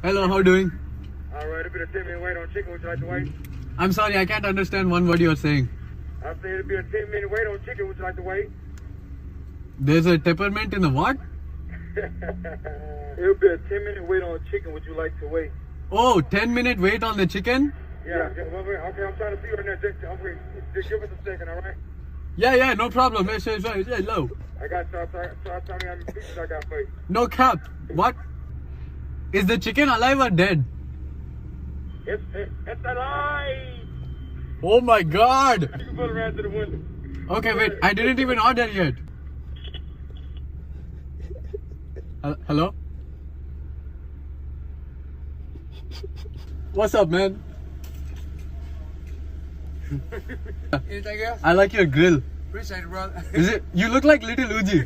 Hello, how are you doing? Alright, it'll be a 10-minute wait on chicken. Would you like to wait? I'm sorry, I can't understand one word you're saying. I said it'll be a 10-minute wait on chicken. Would you like to wait? There's a peppermint in the what? It'll be a 10-minute wait on chicken. Would you like to wait? Oh, 10-minute wait on the chicken? Yeah. Okay, I'm trying to see you right now. Just give us a second, alright? Yeah, no problem. Hello. I got tell me how many pieces I got for you. No cap. What? Is the chicken alive or dead? It's alive! Oh my god! You can put it around to the window. Okay, wait. I didn't even order yet. Hello? What's up, man? Anything else? I like your grill. Appreciate it, brother. Is it? You look like Little Uji.